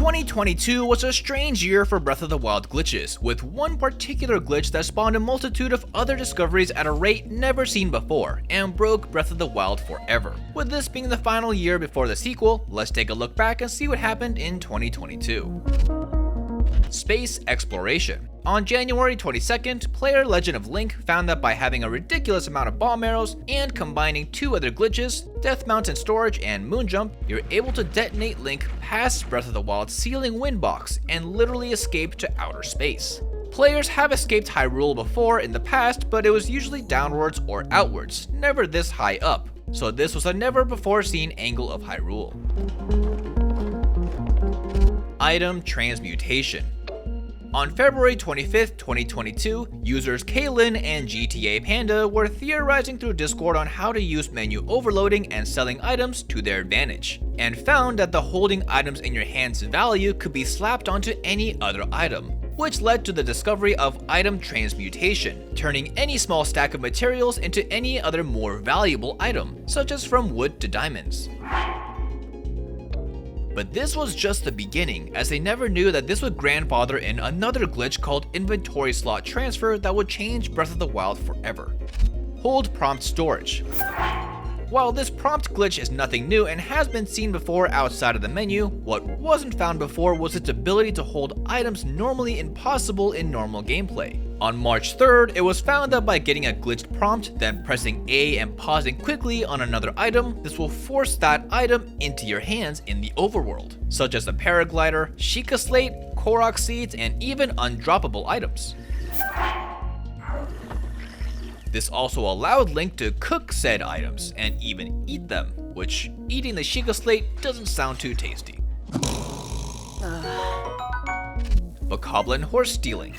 2022 was a strange year for Breath of the Wild glitches, with one particular glitch that spawned a multitude of other discoveries at a rate never seen before, and broke Breath of the Wild forever. With this being the final year before the sequel, let's take a look back and see what happened in 2022. Space exploration. On January 22nd, player Legend of Link found that by having a ridiculous amount of bomb arrows and combining two other glitches, Death Mountain Storage and Moon Jump, you're able to detonate Link past Breath of the Wild's ceiling wind box and literally escape to outer space. Players have escaped Hyrule before in the past, but it was usually downwards or outwards, never this high up, so this was a never before seen angle of Hyrule. Item Transmutation. On February 25th, 2022, users Kaylin and GTA Panda were theorizing through Discord on how to use menu overloading and selling items to their advantage, and found that the holding items in your hands value could be slapped onto any other item, which led to the discovery of item transmutation, turning any small stack of materials into any other more valuable item, such as from wood to diamonds. But this was just the beginning, as they never knew that this would grandfather in another glitch called inventory slot transfer that would change Breath of the Wild forever. Hold prompt storage. While this prompt glitch is nothing new and has been seen before outside of the menu, what wasn't found before was its ability to hold items normally impossible in normal gameplay. On March 3rd, it was found that by getting a glitched prompt, then pressing A and pausing quickly on another item, this will force that item into your hands in the overworld, such as the paraglider, Sheikah Slate, Korok seeds, and even undroppable items. This also allowed Link to cook said items and even eat them, which eating the Sheikah Slate doesn't sound too tasty. Bokoblin horse stealing.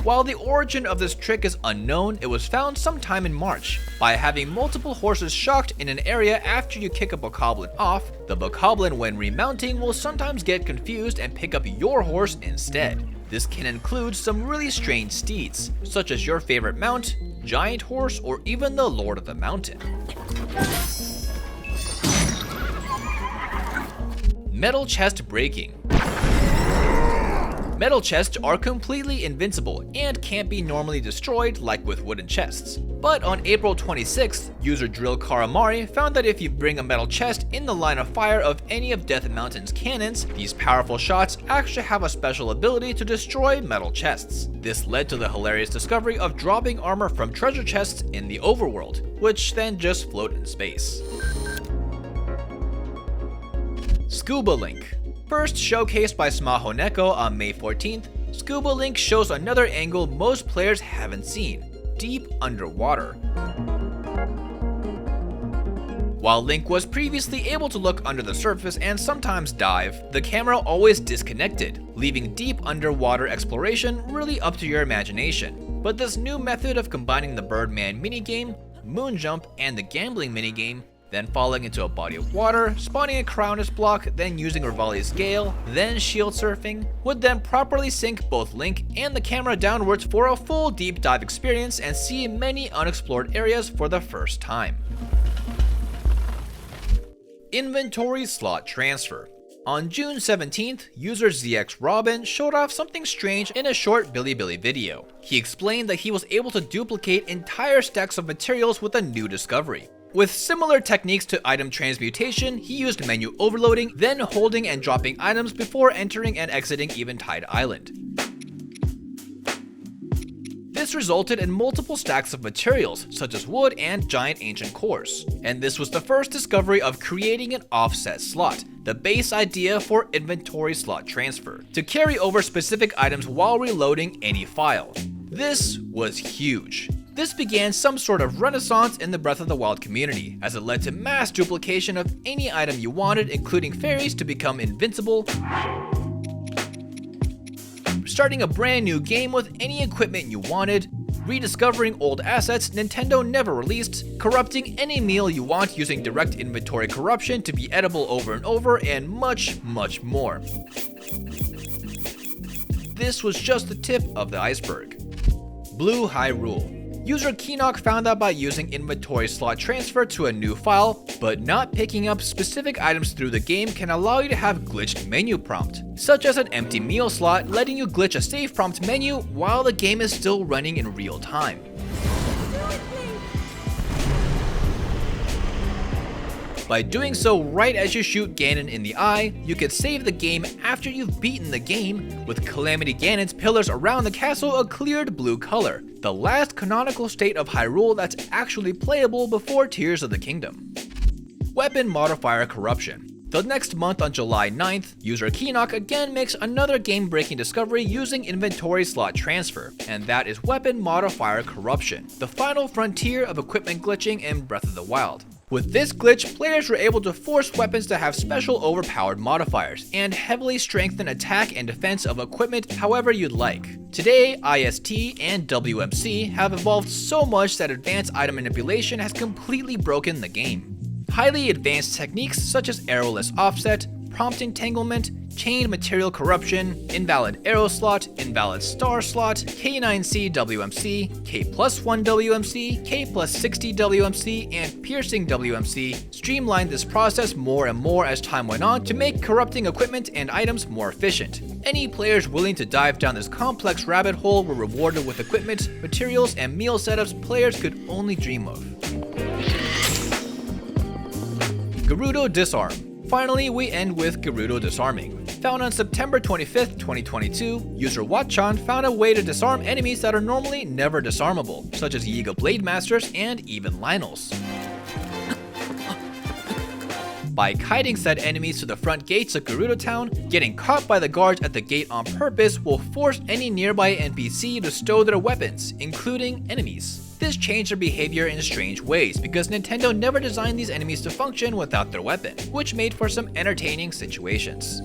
While the origin of this trick is unknown, it was found sometime in March. By having multiple horses shocked in an area after you kick a Bokoblin off, the Bokoblin when remounting will sometimes get confused and pick up your horse instead. This can include some really strange steeds, such as your favorite mount, giant horse, or even the Lord of the Mountain. Metal chest breaking. Metal chests are completely invincible and can't be normally destroyed like with wooden chests. But on April 26th, user Drill Karamari found that if you bring a metal chest in the line of fire of any of Death Mountain's cannons, these powerful shots actually have a special ability to destroy metal chests. This led to the hilarious discovery of dropping armor from treasure chests in the overworld, which then just float in space. Scuba Link. First showcased by Smahoneko on May 14th, Scuba Link shows another angle most players haven't seen: deep underwater. While Link was previously able to look under the surface and sometimes dive, the camera always disconnected, leaving deep underwater exploration really up to your imagination. But this new method of combining the Birdman minigame, Moon Jump, and the gambling minigame, then falling into a body of water, spawning a Crownus block, then using Rivali's Gale, then shield surfing, would then properly sync both Link and the camera downwards for a full deep dive experience and see many unexplored areas for the first time. Inventory slot transfer. On June 17th, user ZX Robin showed off something strange in a short Bilibili video. He explained that he was able to duplicate entire stacks of materials with a new discovery. With similar techniques to item transmutation, he used menu overloading, then holding and dropping items before entering and exiting Eventide Island. This resulted in multiple stacks of materials, such as wood and giant ancient cores. And this was the first discovery of creating an offset slot, the base idea for inventory slot transfer, to carry over specific items while reloading any file. This was huge. This began some sort of renaissance in the Breath of the Wild community, as it led to mass duplication of any item you wanted, including fairies to become invincible, starting a brand new game with any equipment you wanted, rediscovering old assets Nintendo never released, corrupting any meal you want using direct inventory corruption to be edible over and over, and much, much more. This was just the tip of the iceberg. Blue Hyrule. User Keynok found out by using inventory slot transfer to a new file, but not picking up specific items through the game can allow you to have glitched menu prompt, such as an empty meal slot letting you glitch a save prompt menu while the game is still running in real time. By doing so right as you shoot Ganon in the eye, you can save the game after you've beaten the game, with Calamity Ganon's pillars around the castle a cleared blue color, the last canonical state of Hyrule that's actually playable before Tears of the Kingdom. Weapon Modifier Corruption. The next month on July 9th, user Keynok again makes another game-breaking discovery using inventory slot transfer, and that is Weapon Modifier Corruption, the final frontier of equipment glitching in Breath of the Wild. With this glitch, players were able to force weapons to have special overpowered modifiers, and heavily strengthen attack and defense of equipment however you'd like. Today, IST and WMC have evolved so much that advanced item manipulation has completely broken the game. Highly advanced techniques such as arrowless offset, prompt entanglement, chained material corruption, invalid arrow slot, invalid star slot, K9C WMC, K+1 WMC, K+60 WMC, and piercing WMC streamlined this process more and more as time went on to make corrupting equipment and items more efficient. Any players willing to dive down this complex rabbit hole were rewarded with equipment, materials, and meal setups players could only dream of. Gerudo Disarm. Finally, we end with Gerudo Disarming. Found on September 25th, 2022, user Watchan found a way to disarm enemies that are normally never disarmable, such as Yiga Blade Masters and even Lynels. By kiting said enemies to the front gates of Gerudo Town, getting caught by the guards at the gate on purpose will force any nearby NPC to stow their weapons, including enemies. This changed their behavior in strange ways because Nintendo never designed these enemies to function without their weapon, which made for some entertaining situations.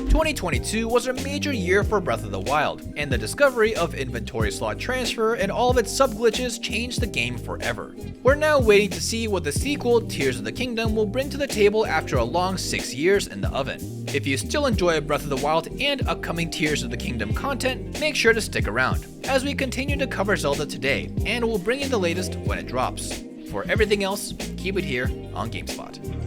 2022 was a major year for Breath of the Wild, and the discovery of inventory slot transfer and all of its sub-glitches changed the game forever. We're now waiting to see what the sequel, Tears of the Kingdom, will bring to the table after a long 6 years in the oven. If you still enjoy Breath of the Wild and upcoming Tears of the Kingdom content, make sure to stick around, as we continue to cover Zelda today, and we'll bring you the latest when it drops. For everything else, keep it here on GameSpot.